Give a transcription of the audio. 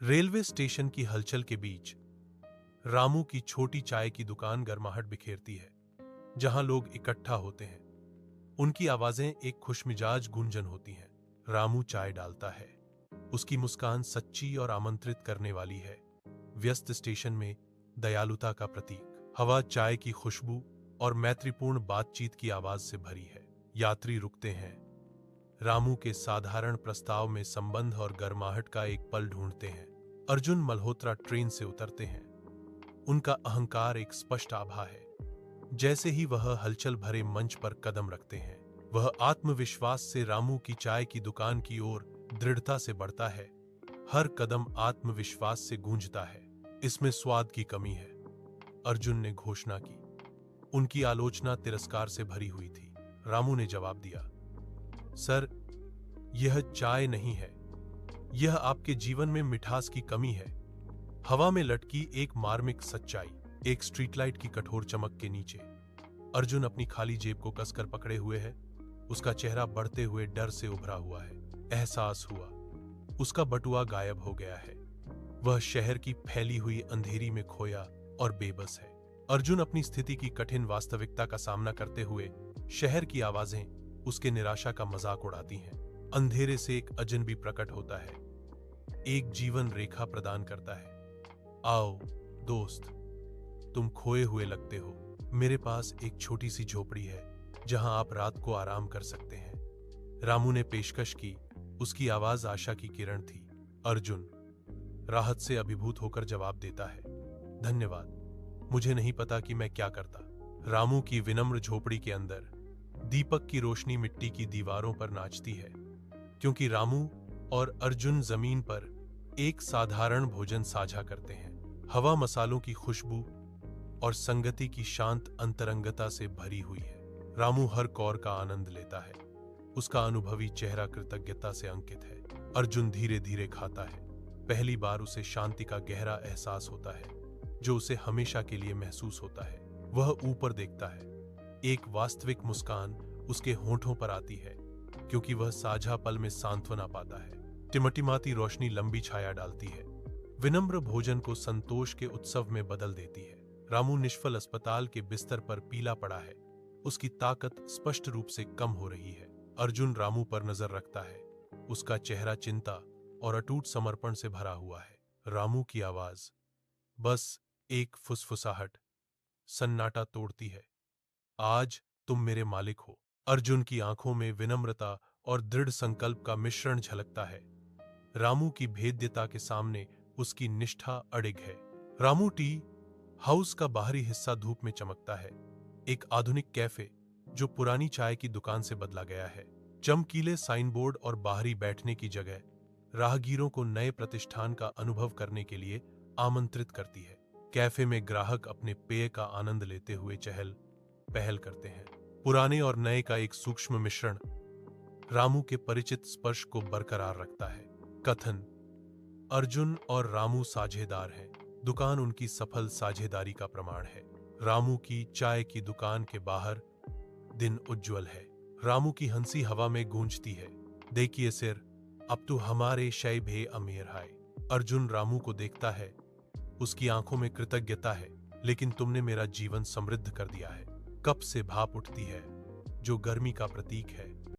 Railway station की हलचल के बीच रामू की छोटी चाय की दुकान गर्माहट बिखेरती है। जहां लोग इकट्ठा होते हैं, उनकी आवाजें एक खुशमिजाज गूंजन होती हैं। रामू चाय डालता है। उसकी मुस्कान सच्ची और आमंत्रित करने वाली है। व्यस्त स्टेशन में दयालुता का प्रतीक। हवा चाय की खुशबू और मैत्रीपूर्ण बातचीत की आवाज से भरी है। यात्री रुकते हैं। रामू के साधारण प्रस्ताव में संबंध और गर्माहट का एक पल ढूंढते हैं। अर्जुन मल्होत्रा ट्रेन से उतरते हैं। उनका अहंकार एक स्पष्ट आभा है। जैसे ही वह हलचल भरे मंच पर कदम रखते हैं, वह आत्मविश्वास से रामू की चाय की दुकान की ओर दृढ़ता से बढ़ता है। हर कदम आत्मविश्वास से गूंजता है। इसमें स्वाद की कमी है, अर्जुन ने घोषणा की। उनकी आलोचना तिरस्कार से भरी हुई थी। रामू ने जवाब दिया, सर, यह चाय नहीं है, यह आपके जीवन में मिठास की कमी है। हवा में लटकी एक मार्मिक सच्चाई। एक स्ट्रीटलाइट की कठोर चमक के नीचे अर्जुन अपनी खाली जेब को कसकर पकड़े हुए है। उसका चेहरा बढ़ते हुए डर से उभरा हुआ है। एहसास हुआ उसका बटुआ गायब हो गया है। वह शहर की फैली हुई अंधेरी में खोया और बेबस है। अर्जुन अपनी स्थिति की कठिन वास्तविकता का सामना करते हुए, शहर की आवाजें उसके निराशा का मजाक उड़ाती हैं। अंधेरे से एक अजनबी प्रकट होता है, एक जीवन रेखा प्रदान करता है। आओ दोस्त, तुम खोए हुए लगते हो। मेरे पास एक छोटी सी झोपड़ी है जहां आप रात को आराम कर सकते हैं। रामू ने पेशकश की। उसकी आवाज आशा की किरण थी। अर्जुन राहत से अभिभूत होकर जवाब देता है, धन्यवाद, मुझे नहीं पता कि मैं क्या करता। रामू की विनम्र झोपड़ी के अंदर दीपक की रोशनी मिट्टी की दीवारों पर नाचती है, क्योंकि रामू और अर्जुन जमीन पर एक साधारण भोजन साझा करते हैं। हवा मसालों की खुशबू और संगति की शांत अंतरंगता से भरी हुई है। रामू हर कौर का आनंद लेता है। उसका अनुभवी चेहरा कृतज्ञता से अंकित है। अर्जुन धीरे धीरे खाता है। पहली बार उसे शांति का गहरा एहसास होता है, जो उसे हमेशा के लिए महसूस होता है। वह ऊपर देखता है। एक वास्तविक मुस्कान उसके होठों पर आती है, क्योंकि वह साझा पल में सांत्वना पाता है। टिमटिमाती रोशनी लंबी छाया डालती है, विनम्र भोजन को संतोष के उत्सव में बदल देती है। रामू निष्फल अस्पताल के बिस्तर पर पीला पड़ा है। उसकी ताकत स्पष्ट रूप से कम हो रही है। अर्जुन रामू पर नजर रखता है। उसका चेहरा चिंता और अटूट समर्पण से भरा हुआ है। रामू की आवाज बस एक फुसफुसाहट सन्नाटा तोड़ती है, आज तुम मेरे मालिक हो। अर्जुन की आंखों में विनम्रता और दृढ़ संकल्प का मिश्रण झलकता है। रामू की भेद्यता के सामने उसकी निष्ठा अडिग है। रामू टी हाउस का बाहरी हिस्सा धूप में चमकता है। एक आधुनिक कैफे जो पुरानी चाय की दुकान से बदला गया है। चमकीले साइनबोर्ड और बाहरी बैठने की जगह राहगीरों को नए प्रतिष्ठान का अनुभव करने के लिए आमंत्रित करती है। कैफे में ग्राहक अपने पेय का आनंद लेते हुए चहल पहल करते हैं। पुराने और नए का एक सूक्ष्म मिश्रण रामू के परिचित स्पर्श को बरकरार रखता है। कथन: अर्जुन और रामू साझेदार हैं। दुकान उनकी सफल साझेदारी का प्रमाण है। रामू की चाय की दुकान के बाहर दिन उज्जवल है। रामू की हंसी हवा में गूंजती है। देखिए सिर, अब तो हमारे शय भे अमीर है। अर्जुन रामू को देखता है। उसकी आंखों में कृतज्ञता है। लेकिन तुमने मेरा जीवन समृद्ध कर दिया है। कप से भाप उठती है, जो गर्मी का प्रतीक है।